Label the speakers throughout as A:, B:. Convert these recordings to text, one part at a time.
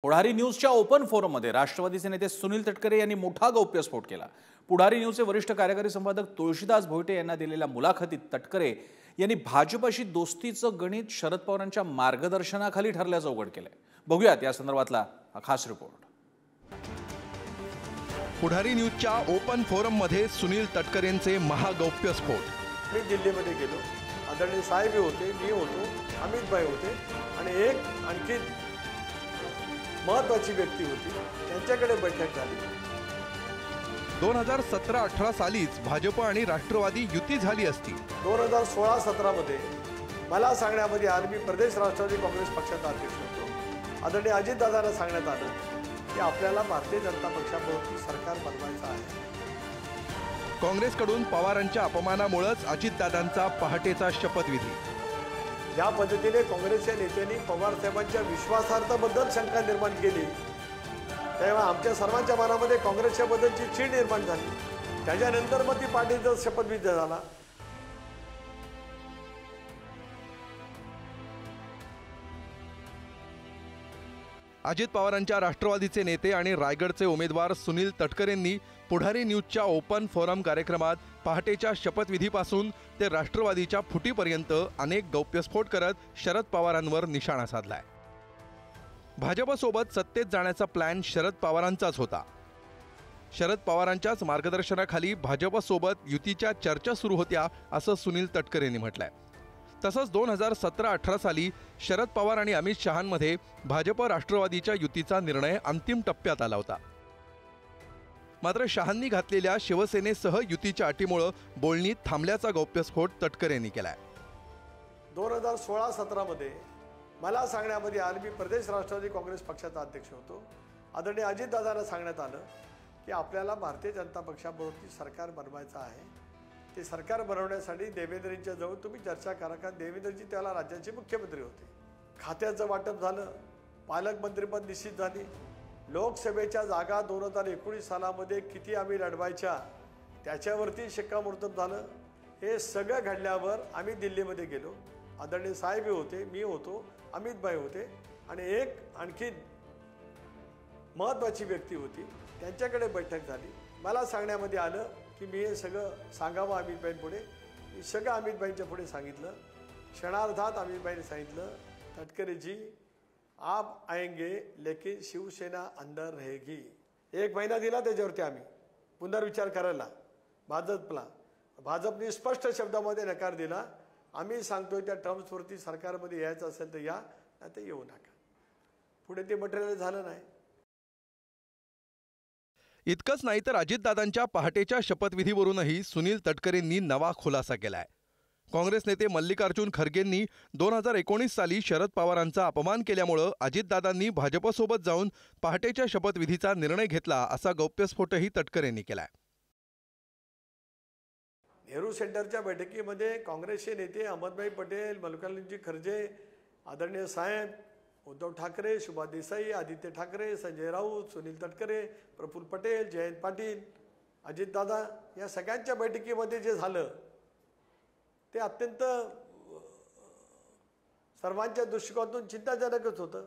A: पुढारी न्यूजच्या ओपन फोरममध्ये राष्ट्रवादीचे नेते सुनील तटकरे यांनी मोठा गौप्यस्फोट केला। पुढारी न्यूजचे वरिष्ठ कार्यकारी संपादक तुळशीदास भोईटे यांना दिलेल्या मुलाखतीत तटकरे यांनी भाजपशी दोस्तीचं गणित शरद पवारांच्या मार्गदर्शनाखाली ठरल्याचं उघड केलंय। बघूयात या संदर्भातला हा खास रिपोर्ट।
B: पुढारी न्यूजच्या ओपन फोरममध्ये सुनील तटकरेंचे महागौप्यस्फोट।
C: मी दिल्लीमध्ये गेलो, आदरणीय साहेब होते, मी होतो, अमित भाई होते आणि आणखी महत्वाची व्यक्ती होती, त्यांच्याकडे बैठक झाली।
B: 2017-18 सालीच भाजप आणि राष्ट्रवादी युती झाली असती।
C: 2016-17 मध्ये मला सांगण्यामध्ये आलं, मी प्रदेश राष्ट्रवादी काँग्रेस पक्षाचा अध्यक्ष होतो। आदरणीय अजितदादांना सांगण्यात आलं की आपल्याला भारतीय जनता पक्षाबरोबर सरकार बनवायचं आहे।
B: काँग्रेसकडून पवारांच्या अपमानामुळेच अजितदादांचा पहाटेचा शपथविधी।
C: ज्या पद्धतीने काँग्रेसच्या नेत्यांनी पवार साहेबांच्या विश्वासार्हतेबद्दल शंका निर्माण केली, तेव्हा आमच्या सर्वांच्या मनामध्ये काँग्रेसच्या बद्दलची चीड निर्माण झाली। त्याच्यानंतर मग ती पार्टीचा शपथविधी झाला।
B: अजित पवारांच्या राष्ट्रवादीचे नेते आणि रायगडचे उमेदवार सुनील तटकरेंनी पुढारी न्यूजच्या ओपन फोरम कार्यक्रमात पहाटेच्या शपथविधीपासून ते राष्ट्रवादीच्या फुटीपर्यंत अनेक गौप्यस्फोट करत शरद पवारांवर निशाणा साधलाय। भाजपसोबत सत्तेत जाण्याचा प्लॅन शरद पवारांचाच होता। शरद पवारांच्याच मार्गदर्शनाखाली भाजपसोबत युतीच्या चर्चा सुरू होत्या असं सुनील तटकरेंनी म्हटलंय। तसंच 2017-18 साली शरद पवार आणि अमित शहांमध्ये भाजप राष्ट्रवादीच्या युतीचा निर्णय अंतिम टप्प्यात आला होता। मात्र शहांनी घातलेल्या शिवसेनेसह युतीच्या अटीमुळे बोलणी थांबल्याचा गौप्यस्फोट तटकरेंनी केलाय।
C: 2016-17 मध्ये मला सांगण्यामध्ये आलं, मी प्रदेश राष्ट्रवादी काँग्रेस पक्षाचा अध्यक्ष होतो। आदरणीय अजितदादांना सांगण्यात आलं की आपल्याला भारतीय जनता पक्षाबरोबर सरकार बनवायचं आहे। ते सरकार बनवण्यासाठी देवेंद्रजींच्या जवळ तुम्ही चर्चा करा, कारण देवेंद्रजी त्याला राज्याचे मुख्यमंत्री होते। खात्याचं वाटप झालं, पालकमंत्रीपद निश्चित झाली, लोकसभेच्या जागा 2019 सालामध्ये किती आम्ही लढवायच्या त्याच्यावरती शिक्कामोर्तब झालं। हे सगळं घडल्यावर आम्ही दिल्लीमध्ये गेलो, आदरणीय साहेब होते, मी होतो, अमित भाई होते आणि आणखी महत्वाची व्यक्ती होती, त्यांच्याकडे बैठक झाली। मला सांगण्यामध्ये आलं की मी हे सगळं सांगावं अमितभाईंपुढे। मी सगळं अमितभाईंच्या पुढे सांगितलं। क्षणार्धात अमितभाईंनी सांगितलं, तटकरे जी आप आएंगे लेकिन शिवसेना अंदर रहेगी। 1 महिना दिला त्याच्यावरती आम्ही पुनर्विचार करायला भाजपला। भाजपने स्पष्ट शब्दामध्ये नकार दिला। आम्ही सांगतोय त्या टर्म्सवरती सरकारमध्ये यायचं असेल तर या, नाही तर येऊ नका। पुढे ते मटेरियल झालं नाही।
B: इतकंच नाही तर अजितदादांच्या पहाटेच्या शपथविधीवरूनही सुनील तटकरेंनी नवा खुलासा केलाय। काँग्रेस नेते मल्लिकार्जुन खरगेंनी 2019 साली शरद पवारांचा अपमान केल्यामुळे अजितदादांनी भाजपसोबत जाऊन पहाटेच्या शपथविधीचा निर्णय घेतला असा गौप्यस्फोटही तटकरेंनी केलाय।
C: नेहरू सेंटरच्या बैठकीमध्ये काँग्रेसचे नेते अहमदभाई पटेल, मल्लिकार्जुन खरगे, आदरणीय साहेब उद्धव ठाकरे, शुभा देसाई, आदित्य ठाकरे, संजय राऊत, सुनील तटकरे, प्रफुल्ल पटेल, जयंत पाटील, अजितदादा या सगळ्यांच्या बैठकीमध्ये जे झालं ते अत्यंत सर्वांच्या दृष्टिकोनातून चिंताजनकच होतं।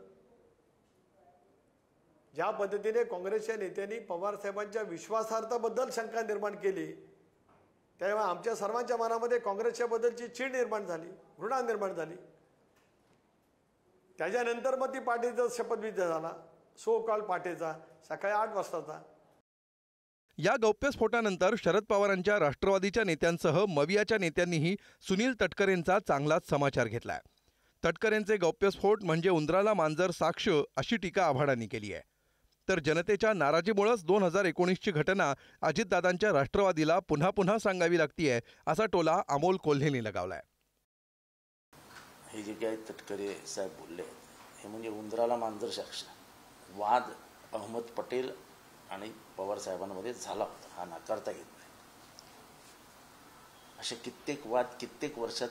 C: ज्या पद्धतीने काँग्रेसच्या नेत्यांनी पवार साहेबांच्या विश्वासार्हतेबद्दल शंका निर्माण केली, तेव्हा आमच्या सर्वांच्या मनामध्ये काँग्रेसच्या बद्दलची चीड निर्माण झाली, घृणा निर्माण झाली। त्याच्यानंतर मग ती पार्टीचा शपथविधी झाला, सो कॉल पार्टीचा, सकाळी 8 वाजताचा।
B: या गौप्यस्फोटानंतर शरद पवारांच्या राष्ट्रवादीच्या नेत्यांसह मवियाच्या नेत्यांनीही सुनील तटकरेंचा चांगलाच समाचार घेतलाय। तटकरेंचे गौप्यस्फोट म्हणजे उंदराला मांजर साक्ष अशी टीका आव्हाडांनी केली आहे। तर जनतेच्या नाराजीमुळेच 2019ची घटना अजितदादांच्या राष्ट्रवादीला पुन्हा पुन्हा सांगावी लागतीये असा टोला अमोल कोल्हेंनी लगावलाय।
D: हे जे काही तटकरे साहेब बोलले हे म्हणजे उंदराला मांजर साक्ष वाद अहमद पटेल आणि पवार साहेबांमध्ये झाला होता, हा नाकारता येत नाही। असे कित्येक वाद कित्येक वर्षात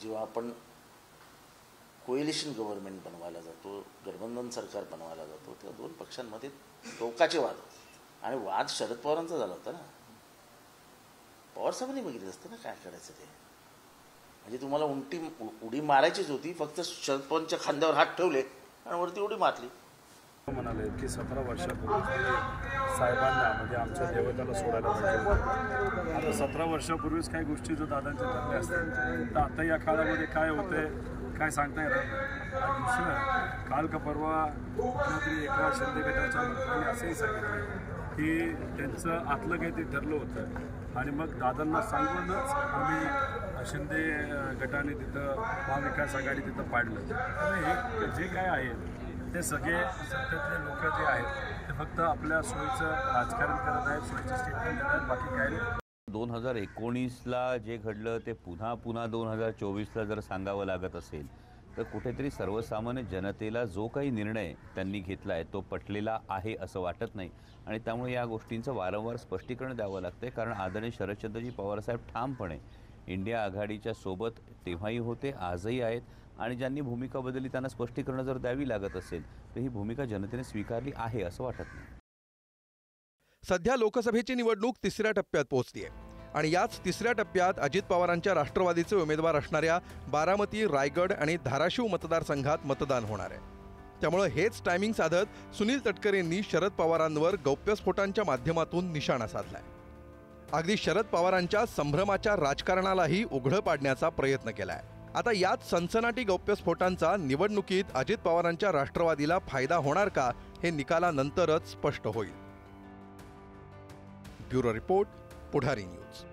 D: जेव्हा आपण कोएलिशन गव्हर्नमेंट बनवायला जातो, गठबंधन सरकार बनवायला जातो, तेव्हा 2 पक्षांमध्ये टोकाचे वाद होते आणि वाद शरद पवारांचा झाला होता ना। पवार साहेबांनी बघितलं असतं ना काय करायचं ते। म्हणजे तुम्हाला उडी मारायचीच होती, फक्त शरद पवारांच्या खांद्यावर हात ठेवले आणि वरती उडी मारली.
E: म्हणाले की 17 वर्षापूर्वी साहेबांना म्हणजे आमच्या देवताला सोडायला पाहिजे होतं. आता 17 वर्षापूर्वीच काही गोष्टी जर दादांचे ठरले असतील तर आता या काळामध्ये काय होतंय काय सांगता येणार नाही. आणि दुसरं काल का परवा मुख्यमंत्री एकनाथ शिंदे गटाच्या मंत्र्यांनी असंही सांगितलं की त्यांचं आतलं काही ते ठरलं होतं आणि मग दादांना सांगूनच आम्ही शिंदे गटाने तिथं महाविकास आघाडी तिथं पाडलं. आणि हे जे काय आहे ते सगळे सत्तेतले लोक जे आहेत ते फक्त आपल्या सोयीचं राजकारण करत आहेत, सोयीचं स्टेटमेंट देत आहेत, बाकी काय नाही.
F: 2019ला जे घडलं ते पुन्हा 2024ला जर सांगावं लागत असेल तर कुठेतरी सर्वसामान्य जनतेला जो काही निर्णय त्यांनी घेतला आहे तो पटलेला आहे असं वाटत नाही. आणि त्यामुळे या गोष्टींचं वारंवार स्पष्टीकरण द्यावं लागतं. कारण आदरणीय शरदचंद्रजी पवारसाहेब ठामपणे इंडिया आघाडीच्या सोबत तेव्हाही होते, आजही आहेत. आणि ज्यांनी भूमिका बदलली त्यांना स्पष्टीकरण जर द्यावी लागत असेल तर ही भूमिका जनतेने स्वीकारली आहे असं वाटत नाही.
B: सध्या लोकसभेची निवडणूक तिसऱ्या टप्प्यात पोहोचली आहे आणि याच तिसऱ्या टप्प्यात अजित पवारांच्या राष्ट्रवादीचे उमेदवार असणाऱ्या बारामती, रायगड आणि धाराशिव मतदारसंघात मतदान होणार आहे. त्यामुळे हेच टायमिंग साधत सुनील तटकरेंनी शरद पवारांवर गौप्यस्फोटांच्या माध्यमातून निशाणा साधलाय. अगदी शरद पवारांच्या संभ्रमाच्या राजकारणालाही उघडं पाडण्याचा प्रयत्न केलाय. आता याच सनसनाटी गौप्यस्फोटांचा निवडणुकीत अजित पवारांच्या राष्ट्रवादीला फायदा होणार का हे निकालानंतरच स्पष्ट होईल. ब्युरो रिपोर्ट, पुढारी न्यूज.